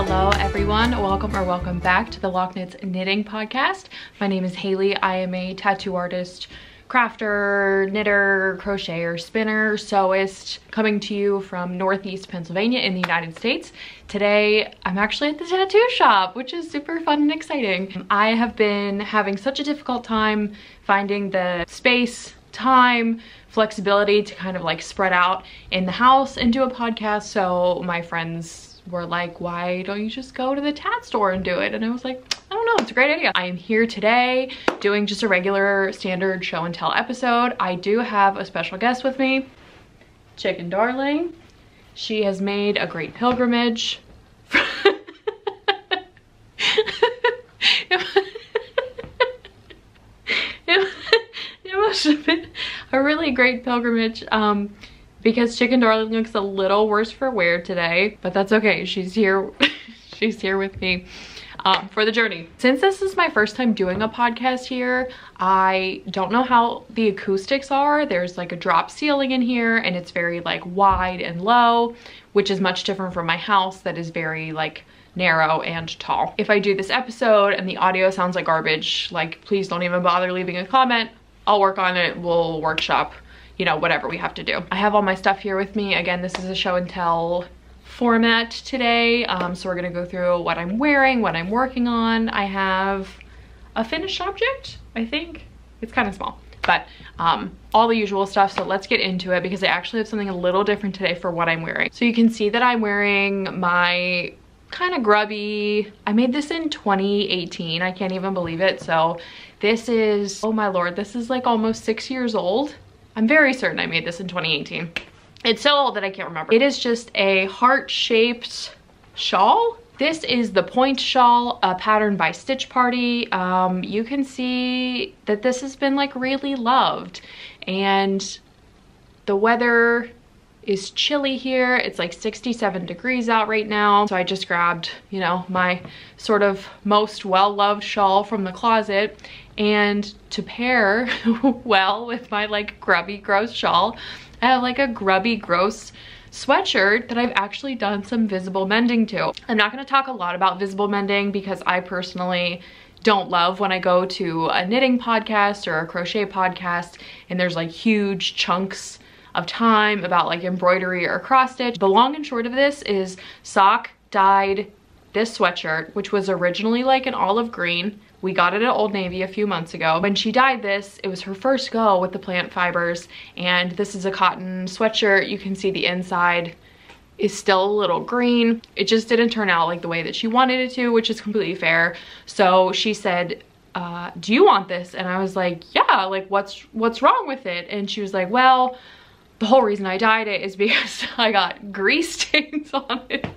Hello everyone, welcome back to the Lochknits knitting podcast. My name is Haley. I am a tattoo artist, crafter, knitter, crocheter, spinner, sewist, coming to you from Northeast Pennsylvania in the United States. Today, I'm actually at the tattoo shop, which is super fun and exciting. I have been having such a difficult time finding the space, time, flexibility to kind of like spread out in the house and do a podcast. So my friends were like, why don't you just go to the tat store and do it? And I was like, I don't know, it's a great idea. I am here today doing just a regular standard show and tell episode. I do have a special guest with me, Chicken Darling. She has made a great pilgrimage. It must have been a really great pilgrimage because Chicken Darling looks a little worse for wear today, but that's okay. She's here. She's here with me for the journey. Since this is my first time doing a podcast here, I don't know how the acoustics are. There's like a drop ceiling in here and it's very like wide and low, which is much different from my house that is very like narrow and tall. If I do this episode and the audio sounds like garbage, like please don't even bother leaving a comment. I'll work on it. We'll workshop, you know, whatever we have to do. I have all my stuff here with me. Again, this is a show and tell format today. So we're gonna go through what I'm wearing, what I'm working on. I have a finished object, I think. It's kind of small, but all the usual stuff. So let's get into it because I actually have something a little different today for what I'm wearing. So you can see that I'm wearing my kind of grubby, I made this in 2018. I can't even believe it. So this is, oh my Lord, this is like almost 6 years old. I'm very certain I made this in 2018. It's so old that I can't remember. It is just a heart-shaped shawl. This is the point shawl, patterned by Stitch Party. You can see that this has been like really loved, and the weather is chilly here. It's like 67 degrees out right now. So I just grabbed, you know, my sort of most well-loved shawl from the closet, and to pair well with my like grubby gross shawl, I have like a grubby gross sweatshirt that I've actually done some visible mending to. I'm not going to talk a lot about visible mending because I personally don't love when I go to a knitting podcast or a crochet podcast and there's like huge chunks of time about like embroidery or cross stitch. The long and short of this is Sock dyed this sweatshirt, which was originally like an olive green. We got it at Old Navy a few months ago. When she dyed this, it was her first go with the plant fibers, and this is a cotton sweatshirt. You can see the inside is still a little green. It just didn't turn out like the way that she wanted it to, which is completely fair. So she said, do you want this? And I was like, yeah, like what's wrong with it? And she was like, well, the whole reason I dyed it is because I got grease stains on it.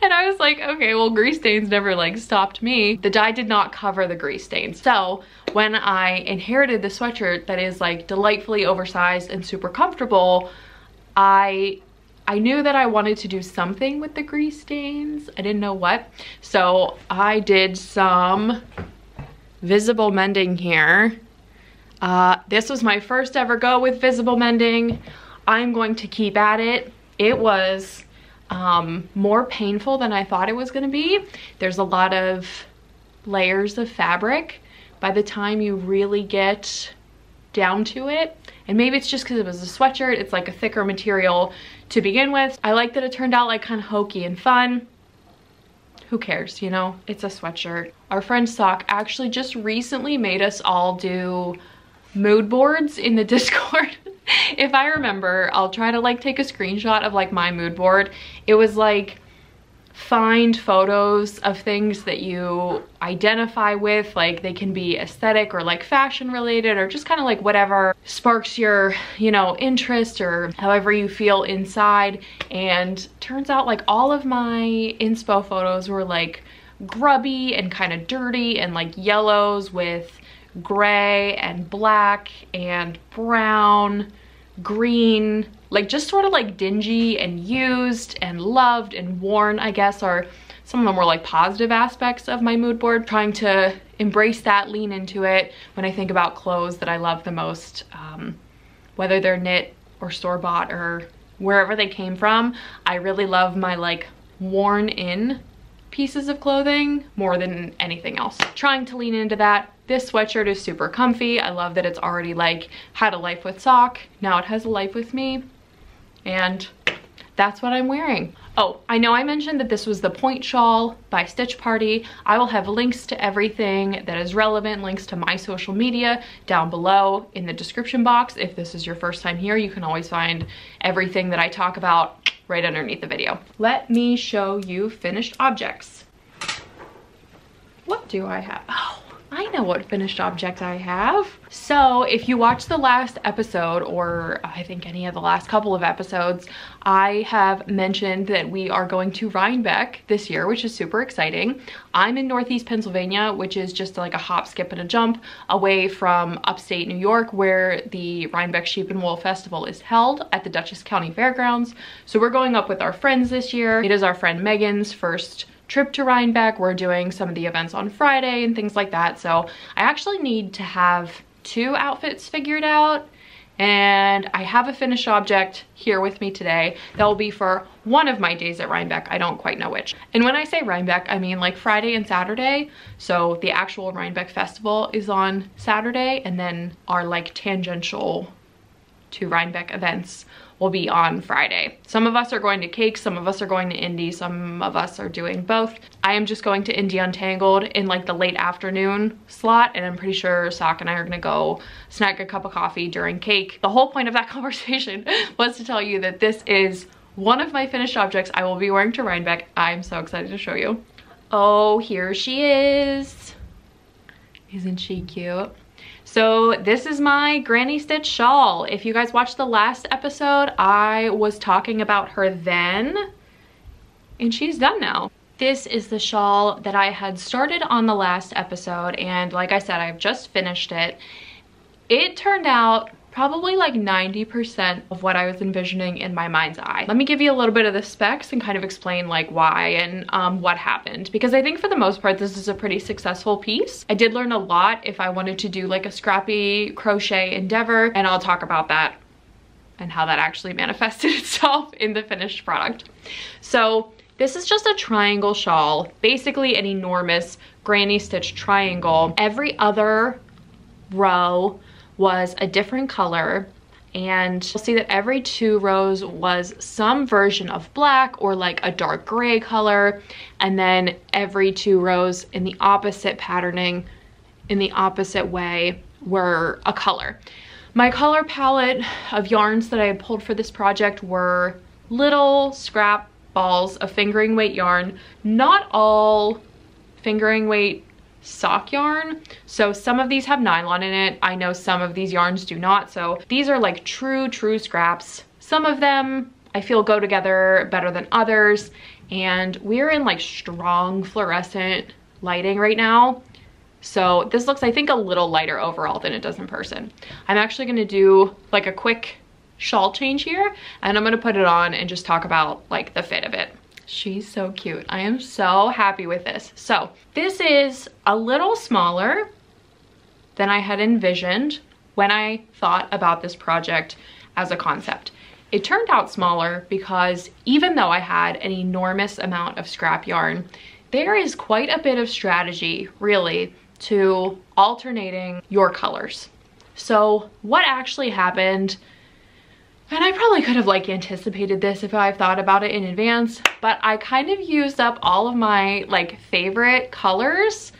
And I was like, okay, well, grease stains never like stopped me. The dye did not cover the grease stains. So when I inherited the sweatshirt that is like delightfully oversized and super comfortable, I knew that I wanted to do something with the grease stains. I didn't know what. So I did some visible mending here. This was my first ever go with visible mending. I'm going to keep at it. It was more painful than I thought it was going to be. There's a lot of layers of fabric by the time you really get down to it. And maybe it's just because it was a sweatshirt. It's like a thicker material to begin with. I like that it turned out like kind of hokey and fun. Who cares, you know? It's a sweatshirt. Our friend Sock actually just recently made us all do mood boards in the Discord. If I remember, I'll try to like take a screenshot of like my mood board. It was like find photos of things that you identify with, like they can be aesthetic or like fashion related or just kind of like whatever sparks your, you know, interest or however you feel inside. And turns out like all of my inspo photos were like grubby and kind of dirty and like yellows with gray and black and brown, green, like just sort of like dingy and used and loved and worn, I guess, are some of the more like positive aspects of my mood board. Trying to embrace that, lean into it when I think about clothes that I love the most, whether they're knit or store-bought or wherever they came from. I really love my like worn in pieces of clothing more than anything else. Trying to lean into that. This sweatshirt is super comfy. I love that it's already like had a life with sock. Now it has a life with me. And that's what I'm wearing. Oh, I know I mentioned that this was the Point Shawl by Stitch Party. I will have links to everything that is relevant, links to my social media down below in the description box. If this is your first time here, you can always find everything that I talk about right underneath the video. Let me show you finished objects. What do I have? Oh, I know what finished object I have. So if you watched the last episode, or I think any of the last couple of episodes, I have mentioned that we are going to Rhinebeck this year, which is super exciting. I'm in Northeast Pennsylvania, which is just like a hop, skip, and a jump away from upstate New York, where the Rhinebeck Sheep and Wool Festival is held at the Dutchess County Fairgrounds. So we're going up with our friends this year. It is our friend Megan's first trip to Rhinebeck. We're doing some of the events on Friday and things like that. So I actually need to have 2 outfits figured out, and I have a finished object here with me today that will be for one of my days at Rhinebeck. I don't quite know which. And when I say Rhinebeck, I mean like Friday and Saturday. So the actual Rhinebeck festival is on Saturday, and then our like tangential to Rhinebeck events will be on Friday. Some of us are going to Cake, some of us are going to Indy, some of us are doing both. I am just going to Indy Untangled in like the late afternoon slot, and I'm pretty sure Sock and I are gonna go snag a cup of coffee during Cake. The whole point of that conversation was to tell you that this is one of my finished objects I will be wearing to Rhinebeck. I'm so excited to show you. Oh, here she is. Isn't she cute? So this is my granny stitch shawl. If you guys watched the last episode, I was talking about her then, and she's done now. This is the shawl that I had started on the last episode, and like I said, I've just finished it. It turned out probably like 90% of what I was envisioning in my mind's eye. Let me give you a little bit of the specs and kind of explain like why and what happened, because I think for the most part this is a pretty successful piece. I did learn a lot if I wanted to do like a scrappy crochet endeavor, and I'll talk about that and how that actually manifested itself in the finished product. So this is just a triangle shawl, basically an enormous granny stitch triangle. Every other row was a different color, and you'll see that every 2 rows was some version of black or like a dark gray color, and then every 2 rows in the opposite patterning, in the opposite way, were a color. My color palette of yarns that I had pulled for this project were little scrap balls of fingering weight yarn, not all fingering weight sock yarn. So some of these have nylon in it. I know some of these yarns do not. So these are like true scraps. Some of them I feel go together better than others. And we're in like strong fluorescent lighting right now. So this looks, I think, a little lighter overall than it does in person. I'm actually gonna do like a quick shawl change here, and I'm gonna put it on and just talk about like the fit of it. She's so cute. I am so happy with this. So this is a little smaller than I had envisioned when I thought about this project as a concept. It turned out smaller because even though I had an enormous amount of scrap yarn, there is quite a bit of strategy really to alternating your colors. So what actually happened, and I probably could have like anticipated this if I thought about it in advance, but I kind of used up all of my like favorite colors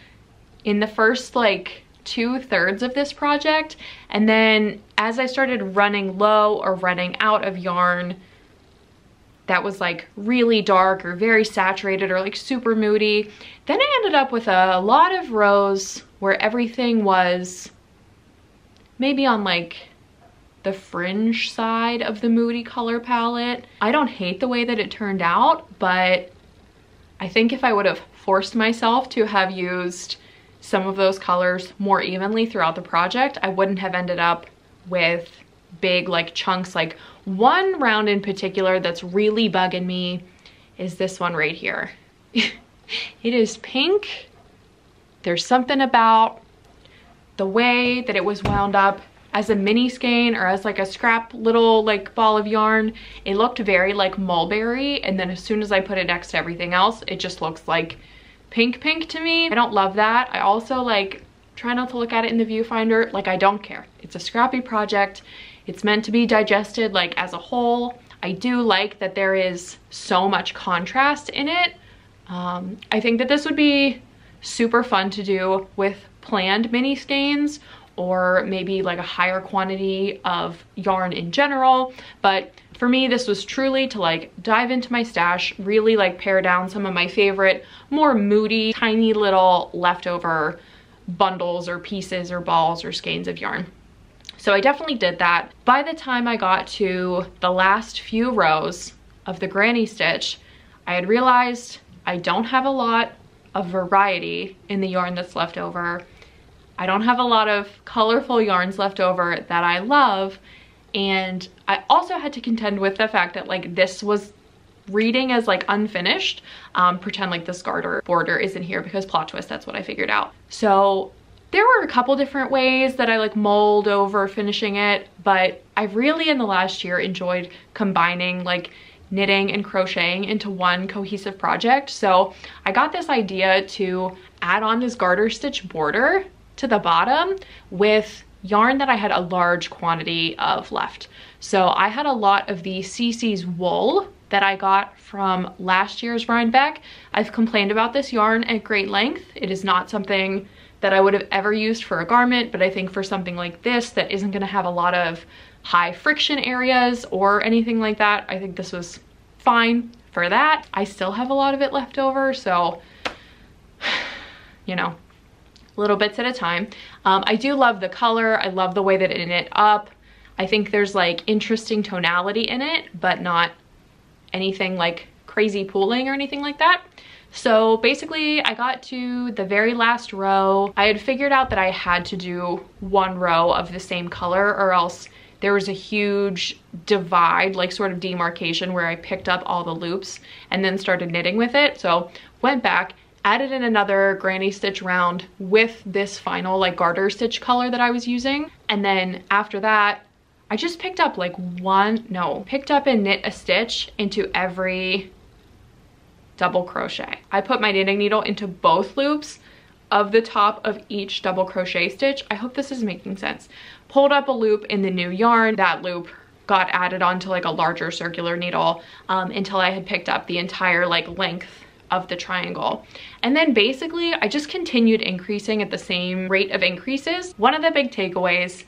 in the first like 2/3 of this project. And then as I started running low or running out of yarn that was like really dark or very saturated or like super moody, then I ended up with a lot of rows where everything was maybe on like the fringe side of the moody color palette. I don't hate the way that it turned out, but I think if I would have forced myself to have used some of those colors more evenly throughout the project, I wouldn't have ended up with big like chunks. Like one round in particular that's really bugging me is this one right here. It is pink. There's something about the way that it was wound up as a mini skein or as like a scrap little like ball of yarn, it looked very like mulberry, and then as soon as I put it next to everything else, it just looks like pink to me. I don't love that. I also like try not to look at it in the viewfinder. Like, I don't care. It's a scrappy project. It's meant to be digested like as a whole. I do like that there is so much contrast in it. I think that this would be super fun to do with planned mini skeins, or maybe like a higher quantity of yarn in general. But for me, this was truly to like dive into my stash, really like pare down some of my favorite, more moody, tiny little leftover bundles or pieces or balls or skeins of yarn. So I definitely did that. By the time I got to the last few rows of the granny stitch, I had realized I don't have a lot of variety in the yarn that's left over. I don't have a lot of colorful yarns left over that I love. And I also had to contend with the fact that like this was reading as like unfinished. Pretend like this garter border isn't here because plot twist, that's what I figured out. So there were a couple different ways that I like mulled over finishing it, but I really in the last year enjoyed combining like knitting and crocheting into one cohesive project. So I got this idea to add on this garter stitch border to the bottom with yarn that I had a large quantity of left. So I had a lot of the CC's wool that I got from last year's Rhinebeck. I've complained about this yarn at great length. It is not something that I would have ever used for a garment, but I think for something like this that isn't gonna have a lot of high friction areas or anything like that, I think this was fine for that. I still have a lot of it left over, so, you know, little bits at a time. I do love the color. I love the way that it knit up. I think there's like interesting tonality in it, but not anything like crazy pooling or anything like that. So basically I got to the very last row. I had figured out that I had to do one row of the same color, or else there was a huge divide, like sort of demarcation, where I picked up all the loops and then started knitting with it. So went back, added in another granny stitch round with this final like garter stitch color that I was using. And then after that, I just picked up like picked up and knit a stitch into every double crochet. I put my knitting needle into both loops of the top of each double crochet stitch. I hope this is making sense. Pulled up a loop in the new yarn. That loop got added onto like a larger circular needle until I had picked up the entire like length of the triangle. And then basically I just continued increasing at the same rate of increases. One of the big takeaways,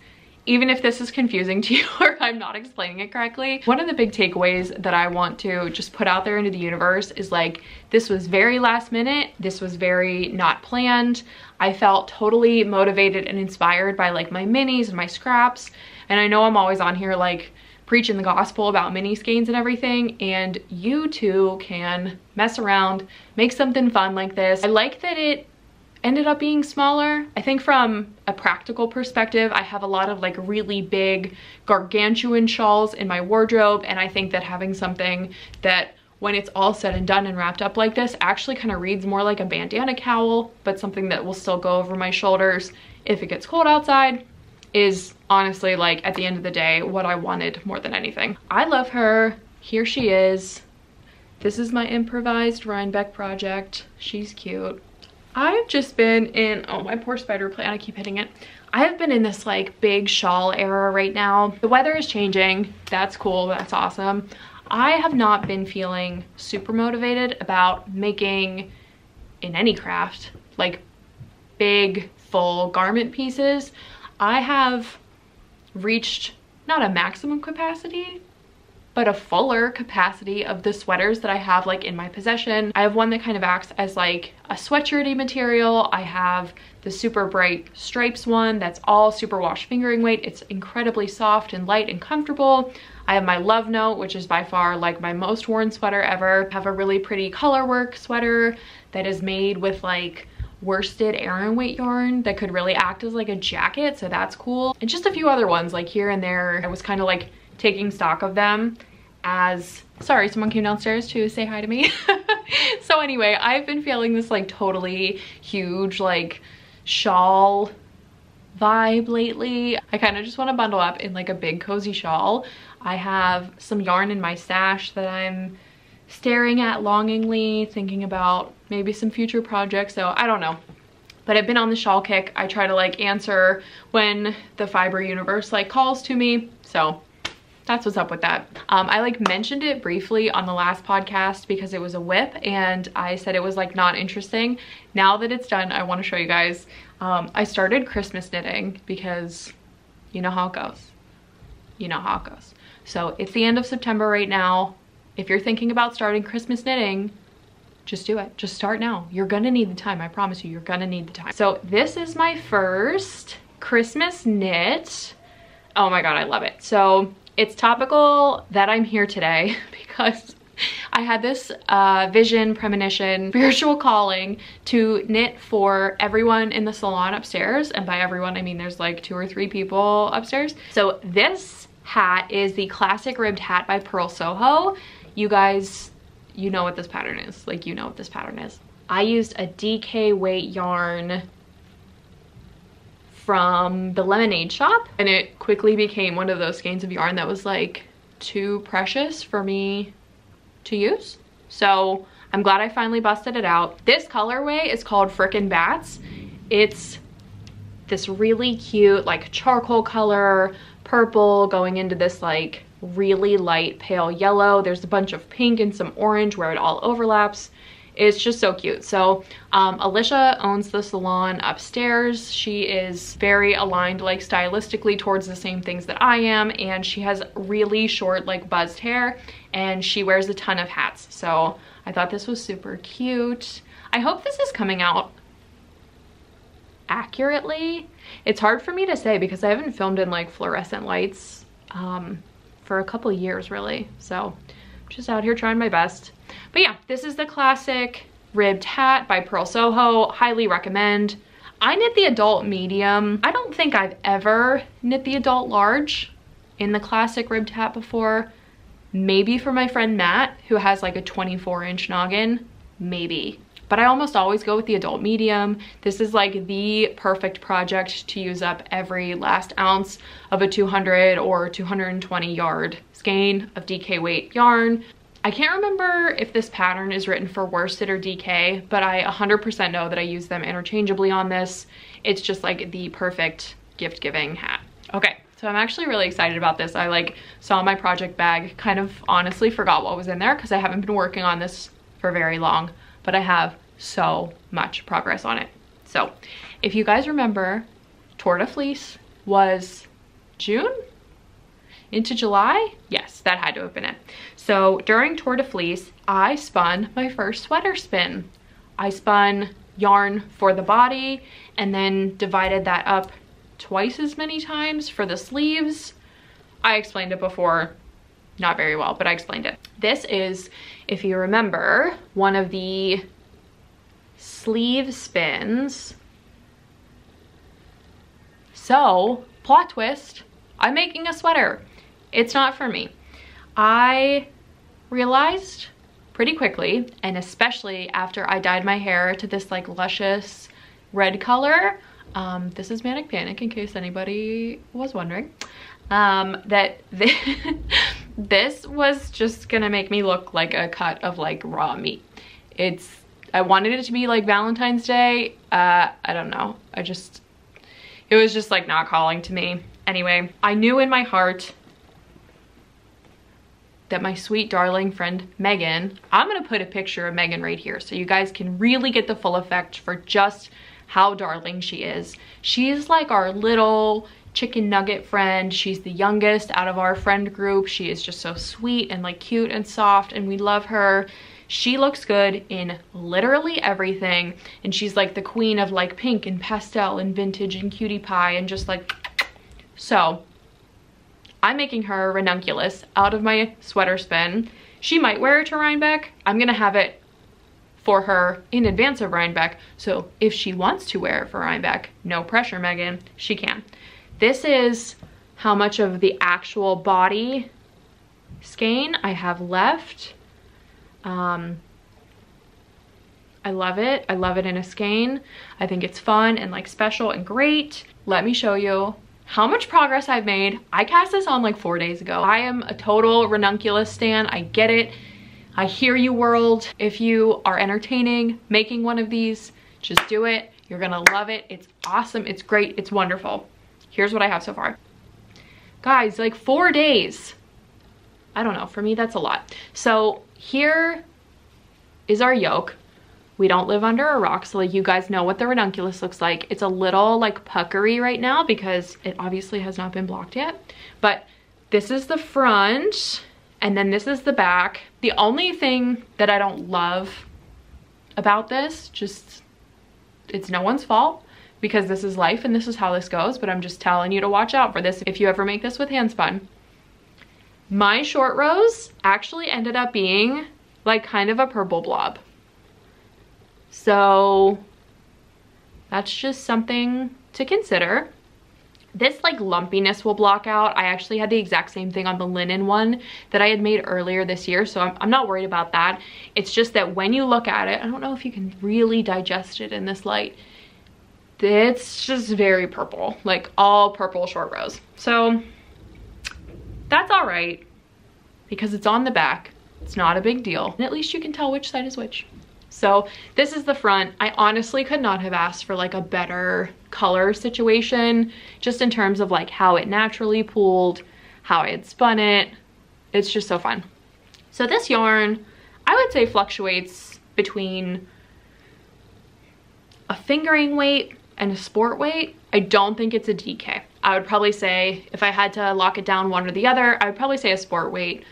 even if this is confusing to you or I'm not explaining it correctly, one of the big takeaways that I want to just put out there into the universe is like, this was very last minute. This was very not planned. I felt totally motivated and inspired by like my minis and my scraps. And I know I'm always on here like preaching the gospel about mini skeins and everything, and you too can mess around, make something fun like this. I like that it ended up being smaller. I think from a practical perspective, I have a lot of like really big gargantuan shawls in my wardrobe, and I think that having something that when it's all said and done and wrapped up like this actually kind of reads more like a bandana cowl, but something that will still go over my shoulders if it gets cold outside, is honestly like at the end of the day what I wanted more than anything. I love her. Here she is. This is my improvised Rhinebeck project. She's cute. I've just been in, oh my poor spider plant, I keep hitting it. I have been in this like big shawl era right now. The weather is changing. That's cool, that's awesome. I have not been feeling super motivated about making, in any craft, like big full garment pieces. I have reached not a maximum capacity, but a fuller capacity of the sweaters that I have like in my possession. I have one that kind of acts as like a sweatshirty material. I have the super bright stripes one that's all super wash fingering weight. It's incredibly soft and light and comfortable. I have my Love Note, which is by far like my most worn sweater ever. I have a really pretty color work sweater that is made with like worsted Aran weight yarn that could really act as like a jacket, so that's cool. And just a few other ones like here and there. I was kind of like taking stock of them as, sorry, someone came downstairs to say hi to me. So anyway, I've been feeling this like totally huge like shawl vibe lately. I kind of just want to bundle up in like a big cozy shawl. I have some yarn in my stash that I'm staring at longingly, thinking about maybe some future projects, so I don't know. But I've been on the shawl kick. I try to like answer when the fiber universe like calls to me, so that's what's up with that. I like mentioned it briefly on the last podcast because it was a whip and I said it was like not interesting. Now that it's done, I want to show you guys. I started Christmas knitting because you know how it goes. You know how it goes. So it's the end of September right now. If you're thinking about starting Christmas knitting, just do it. Just start now. You're gonna need the time. I promise you, you're gonna need the time. So this is my first Christmas knit. Oh my God, I love it. So it's topical that I'm here today because I had this vision, premonition, spiritual calling to knit for everyone in the salon upstairs. And by everyone, I mean there's like 2 or 3 people upstairs. So this hat is the classic ribbed hat by Purl Soho. You guys, you know what this pattern is. Like, you know what this pattern is. I used a DK weight yarn from the Lemonade shop, and it quickly became one of those skeins of yarn that was like too precious for me to use. So I'm glad I finally busted it out. This colorway is called Frickin' Bats. It's this really cute like charcoal color, purple going into this like really light pale yellow. There's a bunch of pink and some orange where it all overlaps. It's just so cute. So Alicia owns the salon upstairs. She is very aligned like stylistically towards the same things that I am, and she has really short like buzzed hair and she wears a ton of hats. So I thought this was super cute. I hope this is coming out accurately. It's hard for me to say because I haven't filmed in like fluorescent lights for a couple years really. So I'm just out here trying my best. But yeah, this is the classic ribbed hat by Purl Soho. Highly recommend. I knit the adult medium. I don't think I've ever knit the adult large in the classic ribbed hat before. Maybe for my friend Matt, who has like a 24-inch noggin, maybe. But I almost always go with the adult medium. This is like the perfect project to use up every last ounce of a 200 or 220 yard skein of DK weight yarn. I can't remember if this pattern is written for worsted or DK, but I 100% know that I use them interchangeably on this. It's just like the perfect gift giving hat. Okay, so I'm actually really excited about this. I like saw my project bag, kind of honestly forgot what was in there because I haven't been working on this for very long, but I have so much progress on it. So if you guys remember, Tour de Fleece was June into July. Yes, that had to have been it. So during Tour de Fleece, I spun my first sweater spin. I spun yarn for the body and then divided that up twice as many times for the sleeves. I explained it before, not very well, but I explained it. This is, if you remember, one of the sleeve spins. So, plot twist, I'm making a sweater. It's not for me. I realized pretty quickly, and especially after I dyed my hair to this like luscious red color, this is Manic Panic in case anybody was wondering, that this was just gonna make me look like a cut of like raw meat. I wanted it to be like Valentine's Day. I don't know. It was just like not calling to me. Anyway, I knew in my heart that my sweet darling friend Megan, I'm gonna put a picture of Megan right here so you guys can really get the full effect for just how darling she is. She's like our little chicken nugget friend. She's the youngest out of our friend group. She is just so sweet and like cute and soft, and we love her. She looks good in literally everything, and she's like the queen of like pink and pastel and vintage and cutie pie and just like, so I'm making her a Ranunculus out of my sweater spin. She might wear it to Rhinebeck. I'm gonna have it for her in advance of Rhinebeck, so if she wants to wear it for Rhinebeck, no pressure, Megan, she can. This is how much of the actual body skein I have left. I love it. I love it in a skein. I think it's fun and like special and great. let me show you how much progress I've made. I cast this on like 4 days ago. I am a total Ranunculus stan. I get it. I hear you, world. If you are entertaining making one of these, just do it. You're gonna love it. It's awesome. It's great. It's wonderful. Here's what I have so far. Guys, like 4 days. I don't know, for me that's a lot. So here is our yoke. We don't live under a rock, so like you guys know what the ranunculus looks like. It's a little like puckery right now because it obviously has not been blocked yet. But this is the front and then this is the back. The only thing that I don't love about this, just it's no one's fault because this is life and this is how this goes, but I'm just telling you to watch out for this if you ever make this with handspun. My short rows actually ended up being like kind of a purple blob. So that's just something to consider. This like lumpiness will block out. I actually had the exact same thing on the linen one that I had made earlier this year, so I'm not worried about that. It's just that when you look at it, I don't know if you can really digest it in this light. It's just very purple, like all purple short rows. So that's all right because it's on the back. It's not a big deal. And at least you can tell which side is which. So this is the front. I honestly could not have asked for like a better color situation, just in terms of like how it naturally pooled, how I had spun it. It's just so fun. So this yarn, I would say fluctuates between a fingering weight and a sport weight. I don't think it's a DK. I would probably say if I had to lock it down one or the other, I would probably say a sport weight.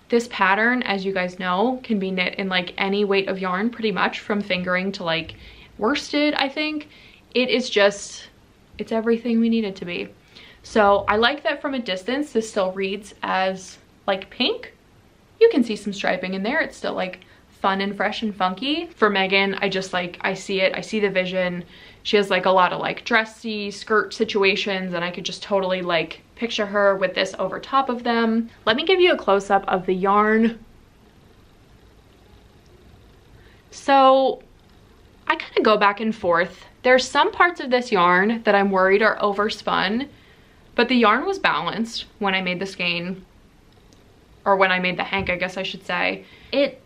This pattern, as you guys know, can be knit in like any weight of yarn pretty much, from fingering to like worsted, I think. It is just, it's everything we need it to be. So I like that from a distance, this still reads as like pink. You can see some striping in there. It's still like fun and fresh and funky. For Megan, I just like, I see it, I see the vision. She has like a lot of like dressy skirt situations and I could just totally like picture her with this over top of them. Let me give you a close-up of the yarn. So I kind of go back and forth. There's some parts of this yarn that I'm worried are overspun, but the yarn was balanced when I made the skein, or when I made the hank, I guess I should say. It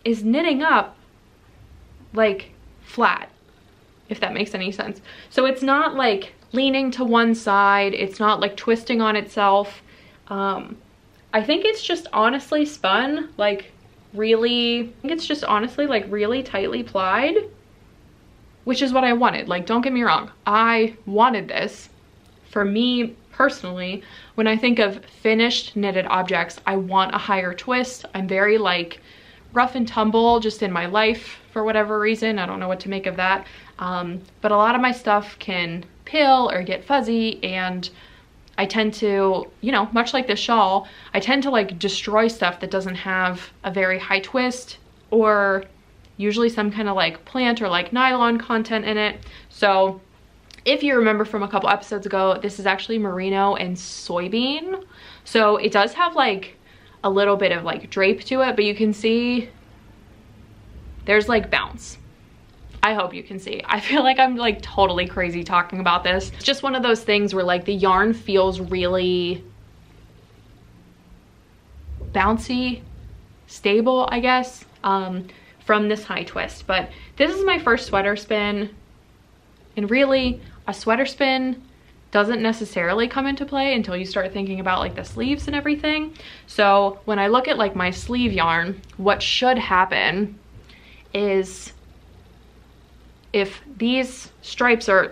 is knitting up like flat, if that makes any sense. So it's not like leaning to one side, it's not like twisting on itself. I think it's just honestly spun like really, I think it's just honestly like really tightly plied, which is what I wanted. Like, don't get me wrong, I wanted this. For me personally, when I think of finished knitted objects, I want a higher twist. I'm very like rough and tumble just in my life for whatever reason. I don't know what to make of that. But a lot of my stuff can pill or get fuzzy, and I tend to, you know, much like this shawl, I tend to like destroy stuff that doesn't have a very high twist or usually some kind of like plant or like nylon content in it. So if you remember from a couple episodes ago, this is actually merino and soybean. So it does have like a little bit of like drape to it, but you can see there's like bounce. I hope you can see. I feel like I'm like totally crazy talking about this. It's just one of those things where like the yarn feels really bouncy, stable, I guess, from this high twist. But this is my first sweater spin, and really a sweater spin doesn't necessarily come into play until you start thinking about like the sleeves and everything. So when I look at like my sleeve yarn, what should happen is, if these stripes are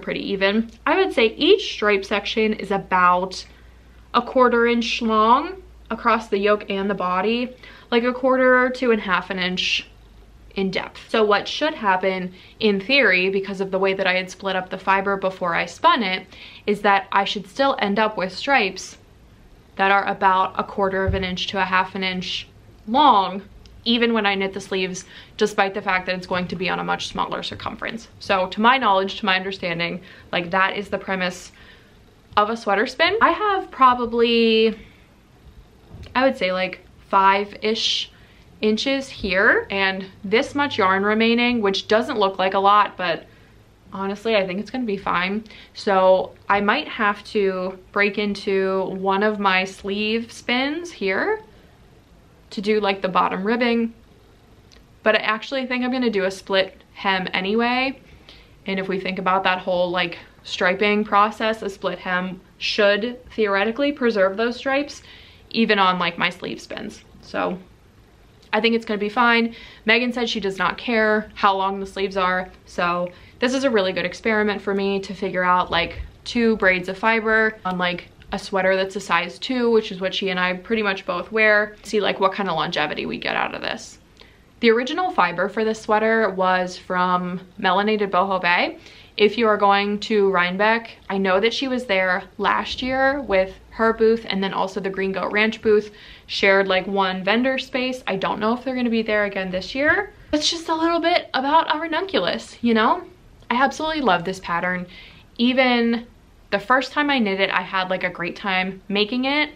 pretty even, I would say each stripe section is about a 1/4 inch long across the yoke and the body, like a 1/4 to 1/2 inch in depth. So what should happen in theory, because of the way that I had split up the fiber before I spun it, is that I should still end up with stripes that are about a 1/4 inch to 1/2 inch long, even when I knit the sleeves, despite the fact that it's going to be on a much smaller circumference. So to my knowledge, to my understanding, like that is the premise of a sweater spin. I have probably, I would say like 5-ish inches here and this much yarn remaining, which doesn't look like a lot, but honestly, I think it's gonna be fine. So I might have to break into one of my sleeve spins here to do like the bottom ribbing, but I actually think I'm gonna do a split hem anyway. And if we think about that whole like striping process, a split hem should theoretically preserve those stripes even on like my sleeve spins. So I think it's gonna be fine. Megan said she does not care how long the sleeves are. So this is a really good experiment for me to figure out like 2 braids of fiber on like a sweater that's a size 2, which is what she and I pretty much both wear. See like what kind of longevity we get out of this. The original fiber for this sweater was from Melanated Boho Bay. If you are going to Rhinebeck, I know that she was there last year with her booth, and then also the Green Goat Ranch booth shared like one vendor space. I don't know if they're gonna be there again this year. It's just a little bit about a ranunculus, you know? I absolutely love this pattern. Even the first time I knit it, I had like a great time making it.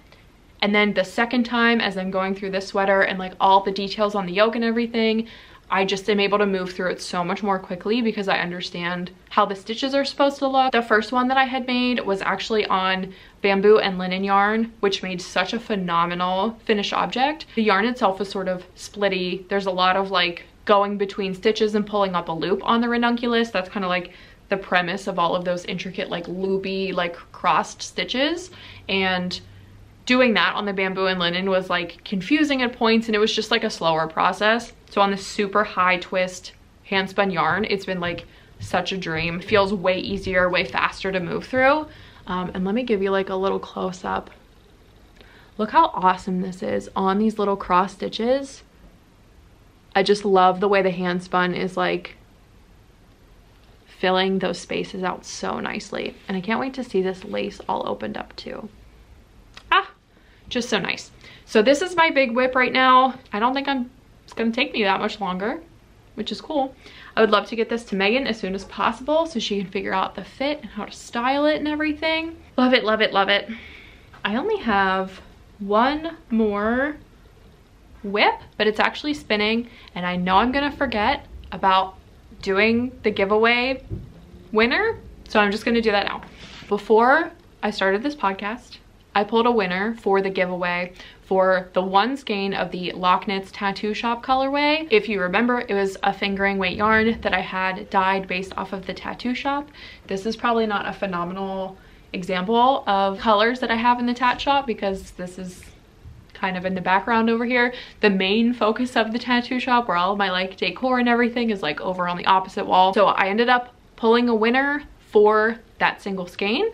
And then the second time, as I'm going through this sweater and like all the details on the yoke and everything, I just am able to move through it so much more quickly because I understand how the stitches are supposed to look. The first one that I had made was actually on bamboo and linen yarn, which made such a phenomenal finished object. The yarn itself is sort of splitty. There's a lot of like going between stitches and pulling up a loop on the ranunculus. That's kind of like the premise of all of those intricate like loopy like crossed stitches. And doing that on the bamboo and linen was like confusing at points, and it was just like a slower process. So on this super high twist hand spun yarn, it's been like such a dream. It feels way easier, way faster to move through. And let me give you like a little close up. Look how awesome this is on these little cross stitches. I just love the way the hand spun is like filling those spaces out so nicely. And I can't wait to see this lace all opened up too. Just so nice. So this is my big whip right now. I don't think it's gonna take me that much longer, which is cool. I would love to get this to Megan as soon as possible so she can figure out the fit and how to style it and everything. Love it, love it, love it. I only have one more whip, but it's actually spinning, and I know I'm gonna forget about doing the giveaway winner, so I'm just gonna do that now. Before I started this podcast, I pulled a winner for the giveaway for the one skein of the Lochknits Tattoo Shop colorway. If you remember, it was a fingering weight yarn that I had dyed based off of the Tattoo Shop. This is probably not a phenomenal example of colors that I have in the Tat Shop because this is kind of in the background over here. The main focus of the Tattoo Shop, where all of my like decor and everything is like over on the opposite wall. So I ended up pulling a winner for that single skein.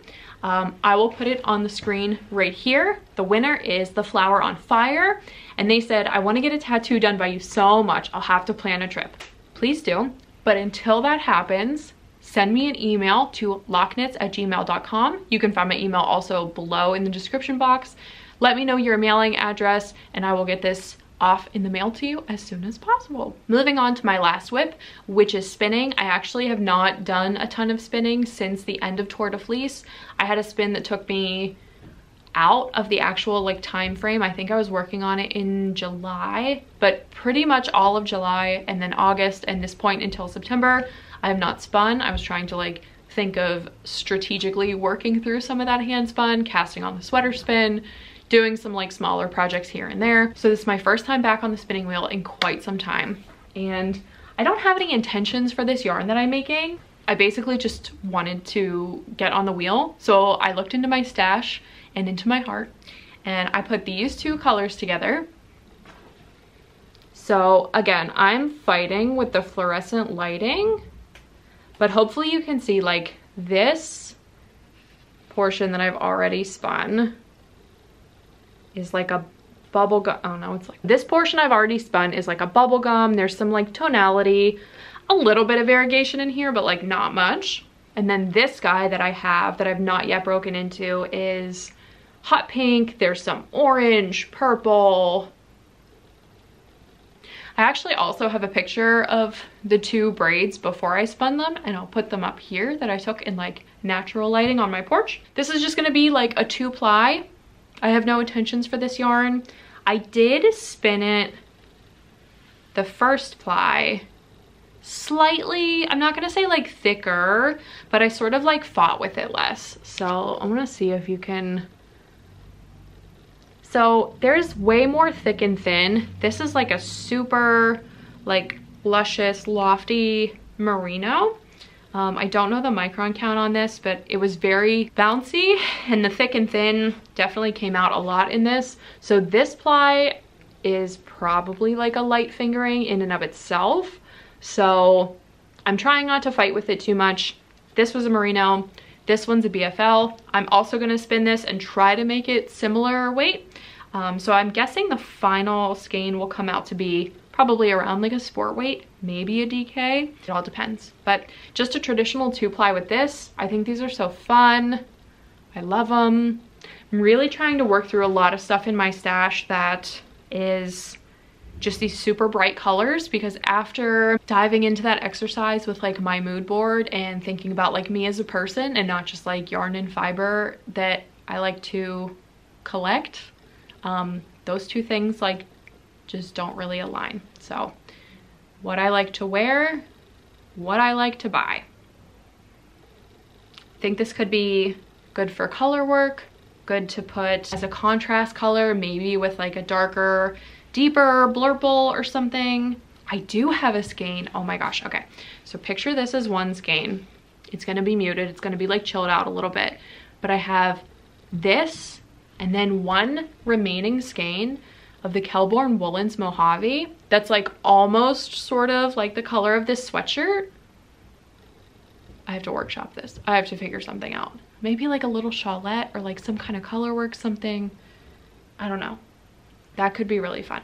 I will put it on the screen right here. The winner is the Flower on Fire, and they said, I want to get a tattoo done by you so much, I'll have to plan a trip. Please do. But until that happens, send me an email to lochknits@gmail.com. You can find my email also below in the description box. Let me know your mailing address and I will get this off in the mail to you as soon as possible. Moving on to my last whip, which is spinning. I actually have not done a ton of spinning since the end of Tour de Fleece. I had a spin that took me out of the actual like time frame. I think I was working on it in July, but pretty much all of July and then August and this point until September, I have not spun. I was trying to like think of strategically working through some of that hand spun, casting on the sweater spin, doing some like smaller projects here and there. So this is my first time back on the spinning wheel in quite some time. And I don't have any intentions for this yarn that I'm making. I basically just wanted to get on the wheel. So I looked into my stash and into my heart, and I put these 2 colors together. So again, I'm fighting with the fluorescent lighting, but hopefully you can see like this portion that I've already spun is like a bubble gum. Oh no, it's like this portion I've already spun is like a bubble gum. There's some like tonality, a little bit of variegation in here, but like not much. And then this guy that I have that I've not yet broken into is hot pink. There's some orange, purple. I actually also have a picture of the 2 braids before I spun them, and I'll put them up here that I took in like natural lighting on my porch. This is just gonna be like a 2-ply. I have no intentions for this yarn. I did spin it the first ply slightly, I'm not gonna say like thicker, but I sort of like fought with it less. So I'm gonna see if you can. So there's way more thick and thin. This is like a super like luscious, lofty merino. I don't know the micron count on this, but it was very bouncy, and the thick and thin definitely came out a lot in this. So this ply is probably like a light fingering in and of itself. So I'm trying not to fight with it too much. This was a merino. This one's a BFL. I'm also gonna spin this and try to make it similar weight. So I'm guessing the final skein will come out to be probably around like a sport weight, maybe a DK. It all depends. But just a traditional 2-ply with this. I think these are so fun. I love them. I'm really trying to work through a lot of stuff in my stash that is just these super bright colors, because after diving into that exercise with like my mood board and thinking about like me as a person and not just like yarn and fiber that I like to collect, those two things like just don't really align. So what I like to wear, what I like to buy. I think this could be good for color work, good to put as a contrast color, maybe with like a darker, deeper blurple or something. I do have a skein. Oh my gosh. Okay, so picture this as one skein. It's gonna be muted. It's gonna be like chilled out a little bit, but I have this and then one remaining skein of the Kelborn Woolens Mojave that's like almost sort of like the color of this sweatshirt. I have to workshop this. I have to figure something out. Maybe like a little shawlette or like some kind of color work, something. I don't know. That could be really fun.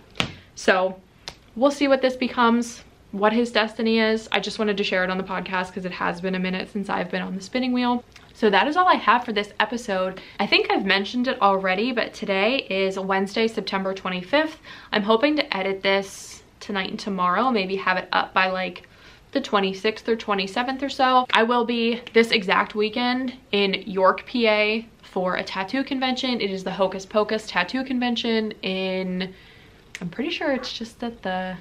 So we'll see what this becomes, what his destiny is. I just wanted to share it on the podcast because it has been a minute since I've been on the spinning wheel. So that is all I have for this episode. I think I've mentioned it already, but today is Wednesday, September 25th. I'm hoping to edit this tonight and tomorrow, maybe have it up by like the 26th or 27th or so. I will be this exact weekend in York, PA for a tattoo convention. It is the Hocus Pocus tattoo convention in, I'm pretty sure it's just at the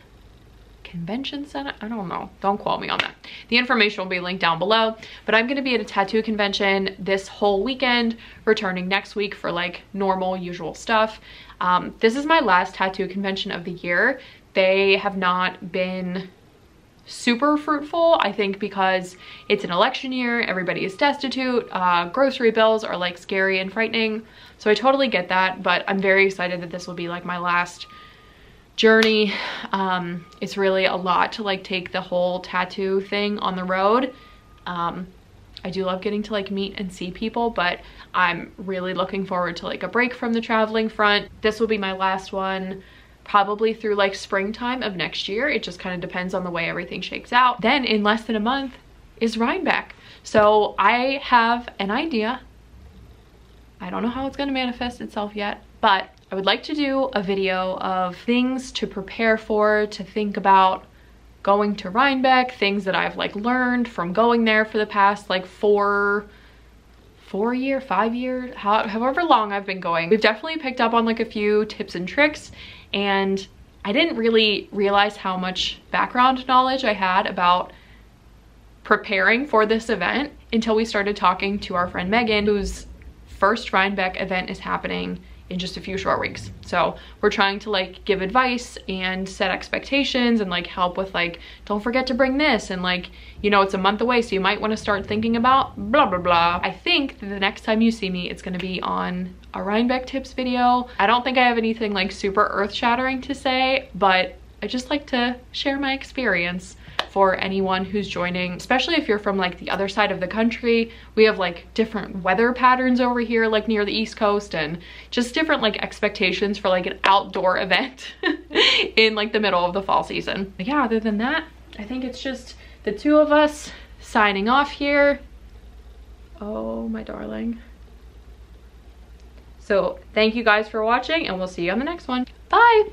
convention center. I don't know. Don't quote me on that. The information will be linked down below, but I'm going to be at a tattoo convention this whole weekend, returning next week for like normal, usual stuff. This is my last tattoo convention of the year. They have not been super fruitful, I think, because it's an election year, everybody is destitute, grocery bills are like scary and frightening, so I totally get that, but I'm very excited that this will be like my last journey. It's really a lot to like take the whole tattoo thing on the road. I do love getting to like meet and see people, but I'm really looking forward to like a break from the traveling front. This will be my last one, probably through like springtime of next year. It just kind of depends on the way everything shakes out. Then in less than a month is Rhinebeck. So I have an idea. I don't know how it's going to manifest itself yet, but I would like to do a video of things to prepare for, to think about going to Rhinebeck, things that I've like learned from going there for the past like 5 years, however long I've been going. We've definitely picked up on like a few tips and tricks, and I didn't really realize how much background knowledge I had about preparing for this event until we started talking to our friend Megan, whose first Rhinebeck event is happening in just a few short weeks. So we're trying to like give advice and set expectations and like help with like, don't forget to bring this, and like, you know, it's a month away, so you might want to start thinking about blah blah blah. I think that the next time you see me, it's going to be on a Rhinebeck tips video. I don't think I have anything like super earth-shattering to say, but I just like to share my experience for anyone who's joining, especially if you're from like the other side of the country. We have like different weather patterns over here, like near the East Coast, and just different like expectations for like an outdoor event in like the middle of the fall season. But yeah, other than that, I think it's just the two of us signing off here. Oh, my darling. So thank you guys for watching, and we'll see you on the next one. Bye.